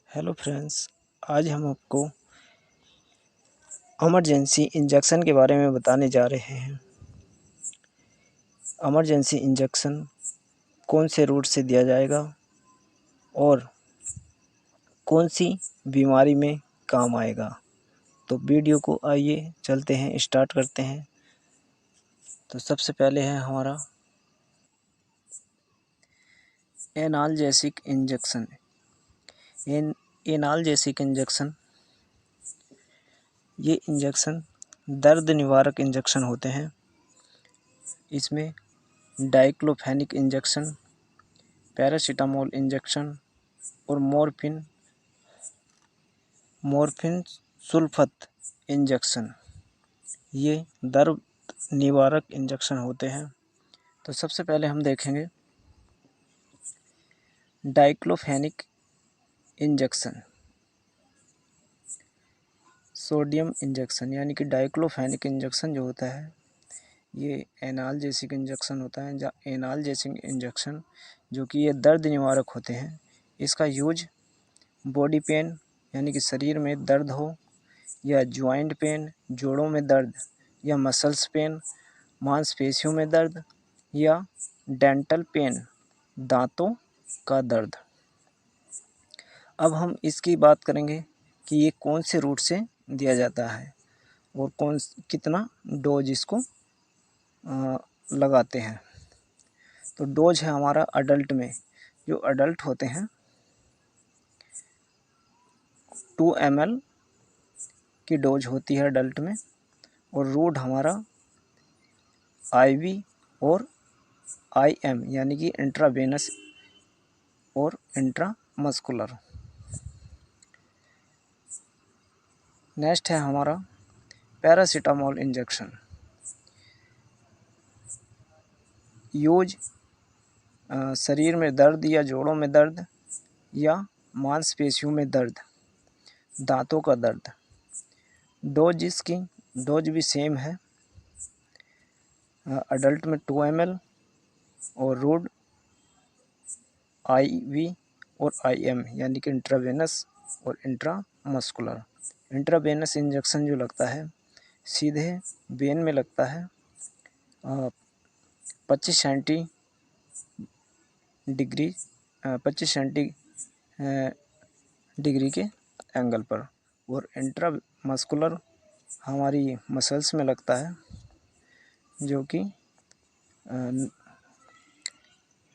Hello friends. आज हम आपको इमरजेंसी इंजेक्शन के बारे में बताने जा रहे हैं। इमरजेंसी इंजेक्शन कौन से रूट से दिया जाएगा और कौन सी बीमारी में काम आएगा। तो वीडियो को आइए चलते हैं, स्टार्ट करते हैं। तो सबसे पहले है हमारा एनाल्जेसिक इंजेक्शन। एनाल्जेसिक इंजेक्शन ये इंजेक्शन दर्द निवारक इंजेक्शन होते हैं। इसमें डाइक्लोफेनिक इंजेक्शन, पैरासीटामोल इंजेक्शन और मॉर्फिन सुल्फत इंजेक्शन ये दर्द निवारक इंजेक्शन होते हैं। तो सबसे पहले हम देखेंगे डाइक्लोफेनिक इंजेक्शन। सोडियम इंजेक्शन यानी कि डाइक्लोफेनिक इंजेक्शन जो होता है ये एनाल्जेसिक इंजेक्शन होता है। एनाल्जेसिक इंजेक्शन जो कि ये दर्द निवारक होते हैं। इसका यूज बॉडी पेन यानी कि शरीर में दर्द हो, या ज्वाइंट पेन जोड़ों में दर्द, या मसल्स पेन मांसपेशियों में दर्द, या डेंटल पेन दांतों का दर्द। अब हम इसकी बात करेंगे कि ये कौन से रूट से दिया जाता है और कितना डोज इसको लगाते हैं। तो डोज है हमारा अडल्ट में, जो अडल्ट होते हैं 2 ml की डोज होती है अडल्ट में। और रूट हमारा IV और IM यानी कि इंट्रावेनस और इंट्रामस्कुलर। नेक्स्ट है हमारा पैरासीटामोल इंजेक्शन। यूज शरीर में दर्द या जोड़ों में दर्द, या मांसपेशियों में दर्द, दांतों का दर्द। डोज भी सेम है, अडल्ट में 2 ml और रूट IV और IM यानी कि इंट्रावेनस और इंट्रामस्कुलर। इंट्रावेनस इंजेक्शन जो लगता है सीधे वेन में लगता है 25 सेंटीग्री के एंगल पर। और इंट्रामस्कुलर हमारी मसल्स में लगता है जो कि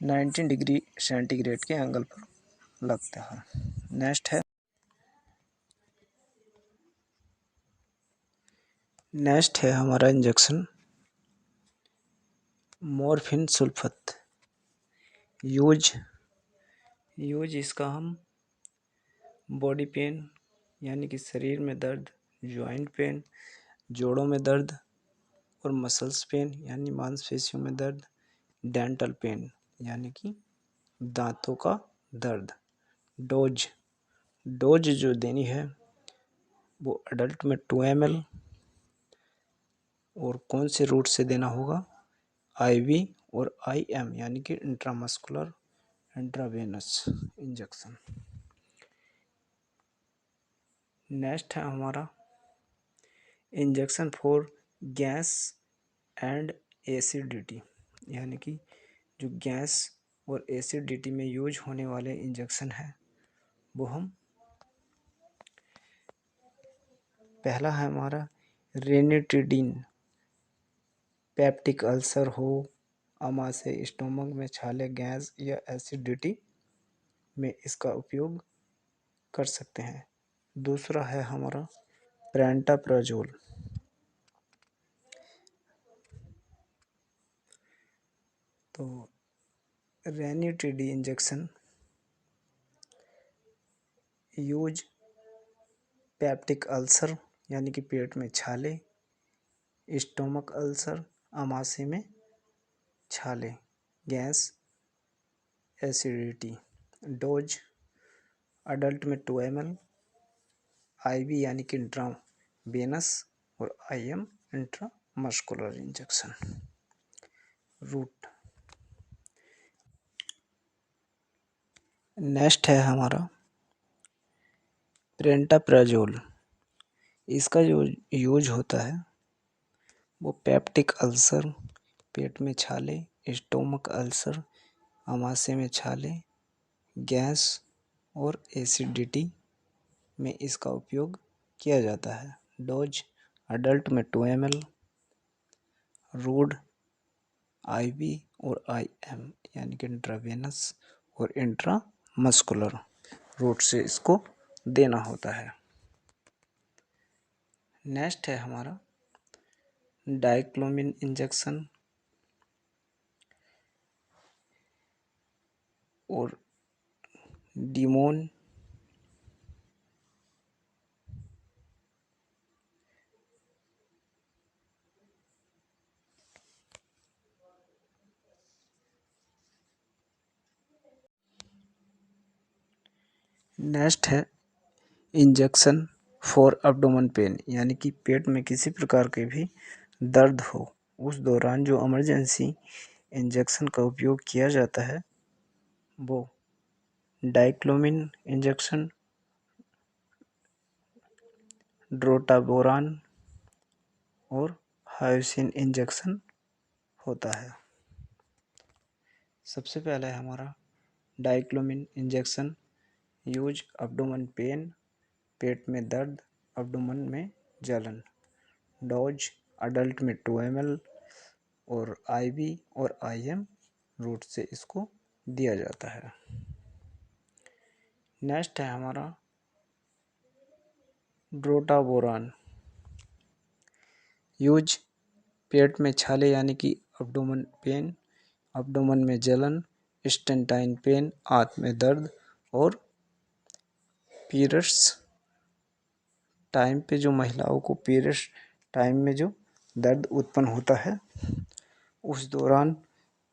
19 डिग्री सेंटीग्रेड के एंगल पर लगता है। नेक्स्ट है हमारा इंजेक्शन मॉर्फिन सुल्फत। यूज इसका हम बॉडी पेन यानी कि शरीर में दर्द, ज्वाइंट पेन जोड़ों में दर्द और मसल्स पेन यानी मांसपेशियों में दर्द, डेंटल पेन यानी कि दांतों का दर्द। डोज जो देनी है वो अडल्ट में 2 ml और कौन से रूट से देना होगा IV और IM यानी कि इंट्रामस्कुलर इंट्रावेनस इंजेक्शन। नेक्स्ट है हमारा injection for gas and acidity यानी कि जो गैस और एसिडिटी में यूज होने वाले इंजेक्शन है वो हम पहला है हमारा रेनिटिडिन। पेप्टिक अल्सर हो, आमाशय, स्टोमक में छाले, गैस या एसिडिटी में इसका उपयोग कर सकते हैं। दूसरा है हमारा पेंटाप्राजोल। तो रेनिटिडी इंजेक्शन यूज पेप्टिक अल्सर यानी कि पेट में छाले, स्टोमक अल्सर आमाशय में छाले, गैस, एसिडिटी। डोज अडल्ट में 2 ml, IV यानी कि इंट्रावेनस और IM intramuscular injection. Route next है हमारा पेंटाप्राजोल, इसका जो यूज होता है वो पेप्टिक अल्सर, पेट में छाले, स्टोमक अल्सर, आमाशय में छाले, गैस और एसिडिटी में इसका उपयोग किया जाता है। डोज अडल्ट में 2 ml, रूट IV और IM यानी कि इंट्रावेनस और इंट्रामस्कुलर रूट से इसको देना होता है। नेक्स्ट है हमारा डाइक्लोमिन इंजेक्शन और डिमोन नेक्स्ट है इंजेक्शन फॉर एब्डोमेन पेन, यानी कि पेट में किसी प्रकार के भी दर्द हो उस दौरान जो इमरजेंसी इंजेक्शन का उपयोग किया जाता है वो डाइक्लोमिन इंजेक्शन, ड्रोटाबोरान और हायोसिन इंजेक्शन होता है। सबसे पहला है हमारा डाइक्लोमिन इंजेक्शन, यूज एब्डोमेन पेन, पेट में दर्द, एब्डोमेन में जलन। डोज अडल्ट में 2 ml और IV और IM रूट से इसको दिया जाता है। नेक्स्ट है हमारा ड्रोटाबोरान, यूज पेट में छाले यानी कि एब्डोमेन पेन, एब्डोमेन में जलन, स्टेंटाइन पेन, आंत में दर्द और पीरियड्स टाइम पे जो महिलाओं को पीरियड्स टाइम में जो दर्द उत्पन्न होता है उस दौरान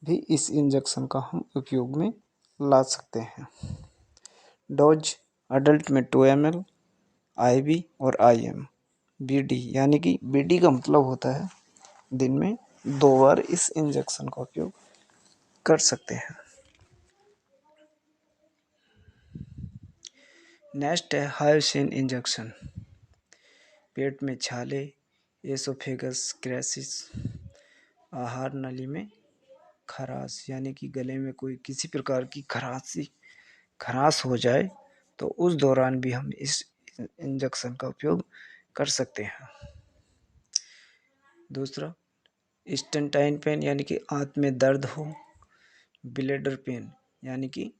भी इस इंजेक्शन का हम उपयोग में ला सकते हैं। डोज अडल्ट में 2 ml, IV और IM। BD यानी कि BD का मतलब होता है दिन में 2 बार इस इंजेक्शन का उपयोग कर सकते हैं। नेक्स्ट है हायोसिन इंजेक्शन, पेट में छाले, एसोफेगस क्रेसिस, आहार नली में खराश यानी कि गले में कोई किसी प्रकार की खराश हो जाए तो उस दौरान भी हम इस इंजेक्शन का उपयोग कर सकते हैं। दूसरा स्टेंटाइन पेन यानी कि आंत में दर्द हो, ब्लेडर पेन यानी कि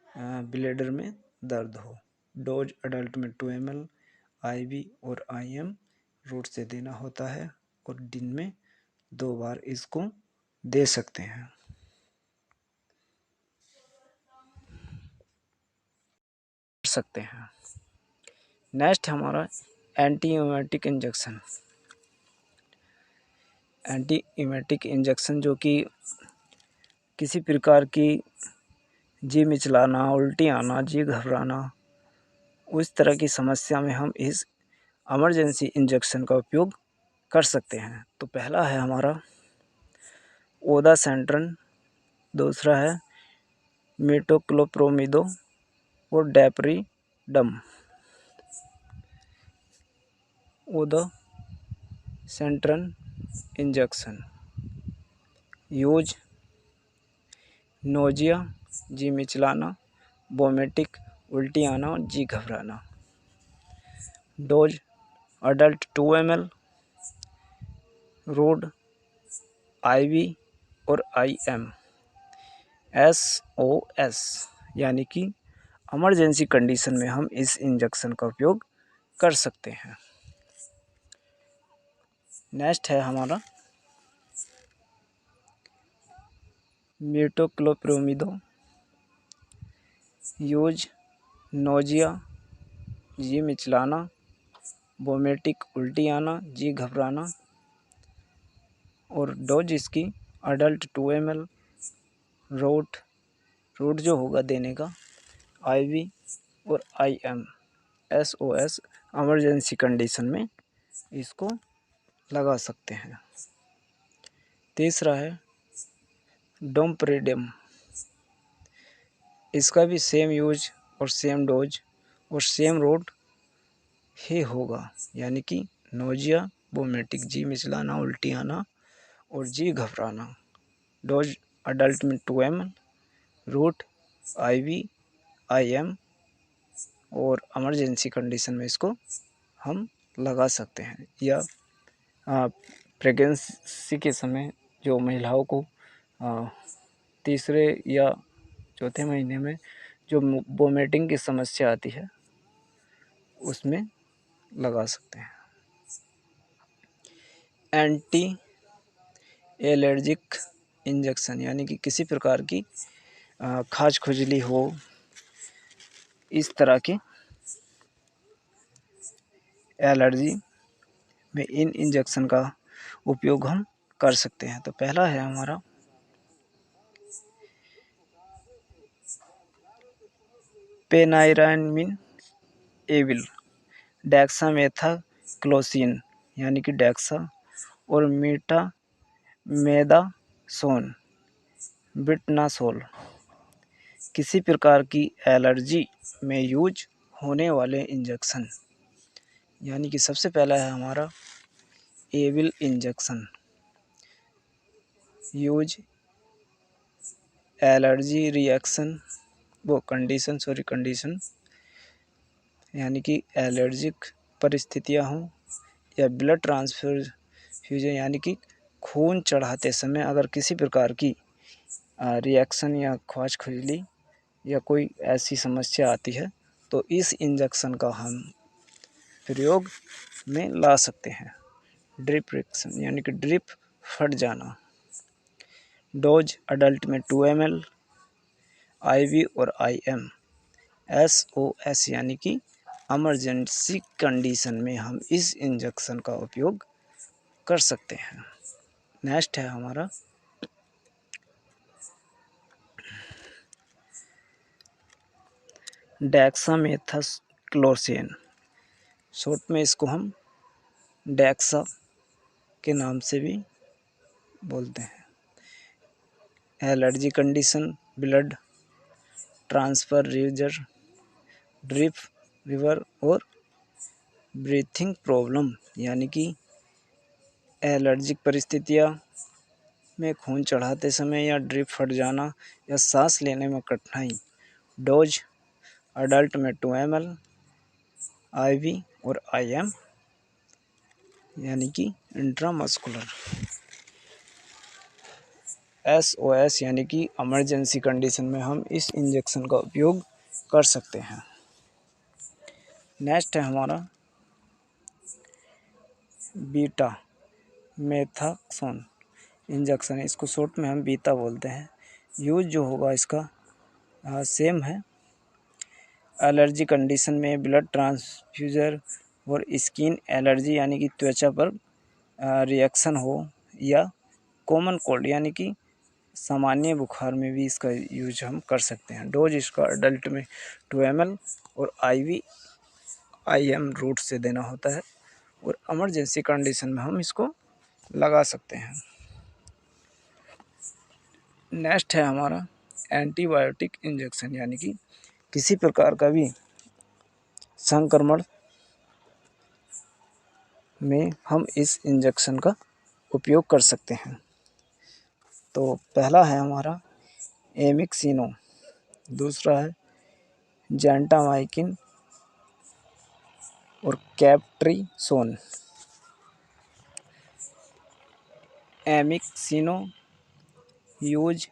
ब्लेडर में दर्द हो। डोज अडल्ट में 2 ml, IV और IM रूट से देना होता है और दिन में 2 बार इसको दे सकते हैं। नेक्स्ट हमारा एंटीएमेटिक इंजेक्शन, एंटीएमेटिक इंजेक्शन जो कि किसी प्रकार की जी मिचलाना, उल्टी आना, जी घबराना, उस तरह की समस्या में हम इस इमरजेंसी इंजेक्शन का उपयोग कर सकते हैं। तो पहला है हमारा ओदासेंट्रन, दूसरा है मेटोक्लोप्रोमिदो और domperidone. Ondansetron injection, use nausea, जी मिचलाना, वोमिटिक, उल्टी आना और जी घबराना। Dose adult 2 ml, route IV और IM। SOS यानी कि इमरजेंसी कंडीशन में हम इस इंजेक्शन का उपयोग कर सकते हैं। नेक्स्ट है हमारा मेटोक्लोप्रोमिदो, यूज नोजिया, जी मिचलाना, वोमिटिक, उल्टी आना, जी घबराना और डोज इसकी अडल्ट 2 ml, रूट जो होगा देने का IV और IM। SOS इमरजेंसी कंडीशन में इसको लगा सकते हैं। तीसरा है डोमप्रेडिम, इसका भी सेम यूज और सेम डोज और सेम रोड ही होगा, यानी कि नोजिया, वोमिटिंग, जी मिचलाना, उल्टी आना और जी घबराना। डोज अडल्ट में 2 ml, रूट IV, IM और इमरजेंसी कंडीशन में इसको हम लगा सकते हैं। या प्रेगनेंसी के समय जो महिलाओं को तीसरे या चौथे महीने में जो वोमिटिंग की समस्या आती है उसमें लगा सकते हैं। एंटी एलर्जिक इंजेक्शन, यानी कि किसी प्रकार की खाज खुजली हो, इस तरह की एलर्जी में इन इंजेक्शन का उपयोग हम कर सकते हैं। तो पहला है हमारा पेनाइरामिन एविल, डेक्सामेथाक्लोसिन यानी कि डेक्सा और मेटामेदासोन, बिटनासोल, किसी प्रकार की एलर्जी में यूज होने वाले इंजेक्शन। यानी कि सबसे पहला है हमारा Avil injection, use allergy reaction condition, यानी कि एलर्जिक परिस्थितियाँ हों या ब्लड ट्रांसफ्यूजन यानी कि खून चढ़ाते समय अगर किसी प्रकार की रिएक्शन या ख्वाज खुजली या कोई ऐसी समस्या आती है तो इस इंजेक्शन का हम प्रयोग में ला सकते हैं। ड्रिप रिएक्शन यानी कि ड्रिप फट जाना। डोज अडल्ट में 2 ml, IV और IM। SOS यानी कि इमरजेंसी कंडीशन में हम इस इंजेक्शन का उपयोग कर सकते हैं। नेक्स्ट है हमारा डेक्सामेथाक्लोसिन, शॉर्ट में इसको हम डेक्सा के नाम से भी बोलते हैं। एलर्जी कंडीशन, ब्लड ट्रांसफर रीजर, ड्रिप फीवर और ब्रीथिंग प्रॉब्लम, यानी कि एलर्जिक परिस्थितियाँ में खून चढ़ाते समय या ड्रिप फट जाना या सांस लेने में कठिनाई। डोज अडल्ट में 2 ml, IV और IM, यानी कि इंट्रामस्कुलर। SOS यानी कि इमरजेंसी कंडीशन में हम इस इंजेक्शन का उपयोग कर सकते हैं। नेक्स्ट है हमारा बीटा मेथाक्सोन इंजेक्शन, इसको शॉर्ट में हम बीटा बोलते हैं। यूज जो होगा इसका सेम है। एलर्जी कंडीशन में ब्लड ट्रांसफ्यूजर और स्किन एलर्जी यानी कि त्वचा पर रिएक्शन हो या कॉमन कोल्ड यानी कि सामान्य बुखार में भी इसका यूज हम कर सकते हैं। डोज इसका अडल्ट में 2 ml और IV IM रूट से देना होता है और इमरजेंसी कंडीशन में हम इसको लगा सकते हैं। नेक्स्ट है हमारा एंटीबायोटिक इंजेक्शन, यानी कि किसी प्रकार का भी संक्रमण में हम इस इंजेक्शन का उपयोग कर सकते हैं। तो पहला है हमारा एमिक्सिनो, दूसरा है जेंटामाइसिन और कैप्ट्रिसोन। एमिक्सिनो यूज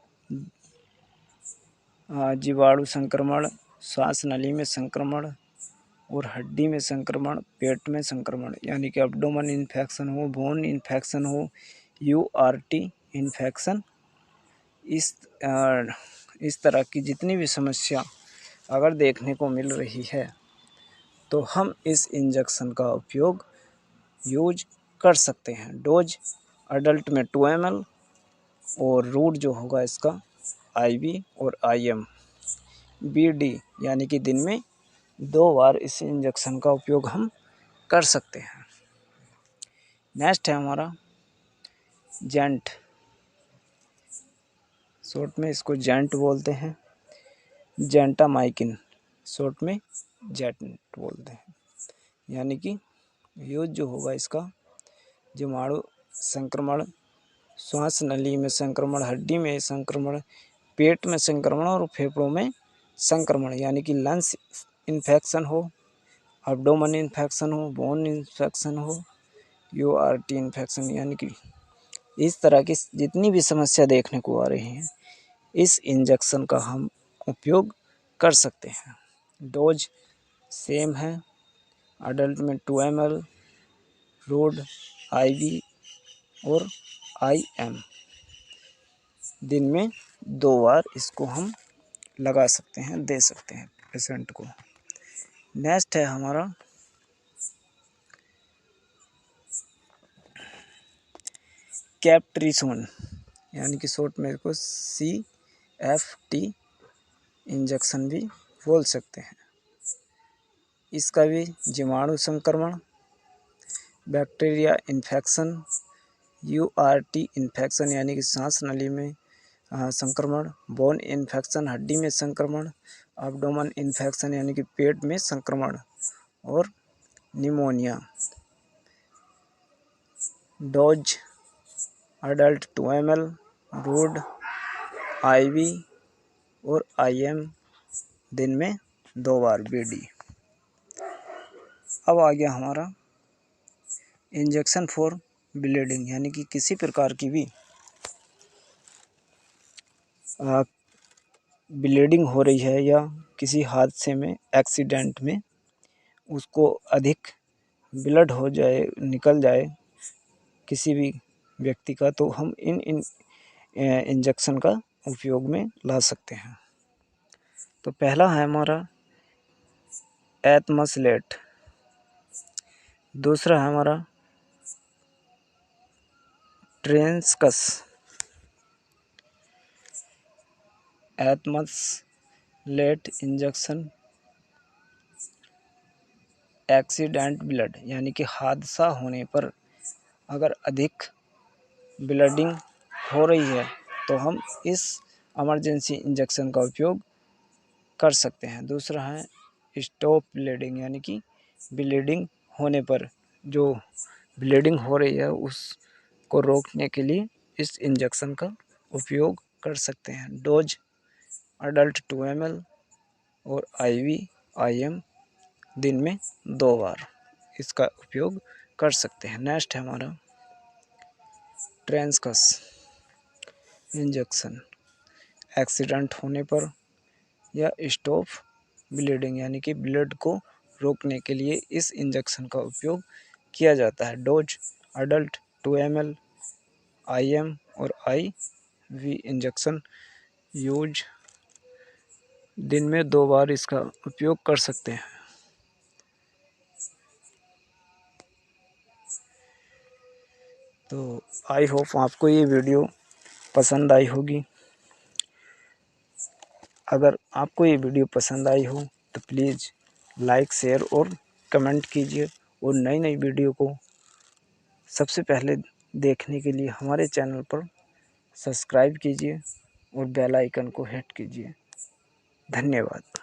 जीवाणु संक्रमण, श्वास नली में संक्रमण और हड्डी में संक्रमण, पेट में संक्रमण यानी कि एब्डोमेन इन्फेक्शन हो, बोन इन्फेक्शन हो, URT इन्फेक्शन, इस तरह की जितनी भी समस्या अगर देखने को मिल रही है तो हम इस इंजेक्शन का उपयोग यूज कर सकते हैं। डोज अडल्ट में 2 ml और रूट जो होगा इसका IV और IM। BD यानी कि दिन में 2 बार इस इंजेक्शन का उपयोग हम कर सकते हैं। नेक्स्ट है हमारा जेंट, शॉर्ट में इसको जेंट बोलते हैं, जेंटामाइसिन, शॉर्ट में जेट बोलते हैं। यानी कि यूज जो होगा इसका, जीवाणु संक्रमण, श्वास नली में संक्रमण, हड्डी में संक्रमण, पेट में संक्रमण और फेफड़ों में संक्रमण, यानी कि लंग्स इन्फेक्शन हो, एब्डोमेन इन्फेक्शन हो, बोन इन्फेक्शन हो, यूआरटी इन्फेक्शन, यानी कि इस तरह की जितनी भी समस्या देखने को आ रही हैं, इस इंजेक्शन का हम उपयोग कर सकते हैं। डोज सेम है, अडल्ट में 2 ml, रोड, IV और IM, दिन में 2 बार इसको हम लगा सकते हैं, दे सकते हैं पेशेंट को। नेक्स्ट है हमारा कैप्ट्रिसोन, यानी कि शॉर्ट में इसको CFT इंजेक्शन भी बोल सकते हैं। इसका भी जीवाणु संक्रमण, बैक्टीरिया इन्फेक्शन, URT इन्फेक्शन यानी कि सांस नली में संक्रमण, बोन इन्फेक्शन हड्डी में संक्रमण, एब्डोमेन इन्फेक्शन यानी कि पेट में संक्रमण और pneumonia. Dose adult 2 ml, road, IV और IM, दिन में 2 बार BD। अब आ गया हमारा इंजेक्शन फॉर ब्लीडिंग, यानी कि किसी प्रकार की भी ब्लीडिंग हो रही है या किसी हादसे में, एक्सीडेंट में उसको अधिक ब्लड हो जाए, निकल जाए किसी भी व्यक्ति का, तो हम इन इंजेक्शन का उपयोग में ला सकते हैं। तो पहला है हमारा एथमसलेट, दूसरा है हमारा ट्रेंसकस, एथमसलेट इंजेक्शन एक्सीडेंट ब्लड, यानी कि हादसा होने पर अगर अधिक ब्लीडिंग हो रही है तो हम इस इमरजेंसी इंजेक्शन का उपयोग कर सकते हैं। दूसरा है स्टॉप ब्लीडिंग, यानी कि ब्लीडिंग होने पर, जो ब्लीडिंग हो रही है उसको रोकने के लिए इस इंजेक्शन का उपयोग कर सकते हैं। डोज अडल्ट 2 ml और IV IM, दिन में 2 बार इसका उपयोग कर सकते हैं। नेक्स्ट है हमारा ट्रेंसकस इंजेक्शन, एक्सीडेंट होने पर या स्टॉप ब्लीडिंग यानी कि ब्लड को रोकने के लिए इस इंजेक्शन का उपयोग किया जाता है। डोज अडल्ट 2 ml, IM और IV इंजेक्शन यूज, दिन में 2 बार इसका उपयोग कर सकते हैं। तो आई होप आपको ये वीडियो पसंद आई होगी। अगर आपको ये वीडियो पसंद आई हो तो प्लीज़ लाइक, शेयर और कमेंट कीजिए, और नई नई वीडियो को सबसे पहले देखने के लिए हमारे चैनल पर सब्सक्राइब कीजिए और बेल आइकन को हिट कीजिए। धन्यवाद।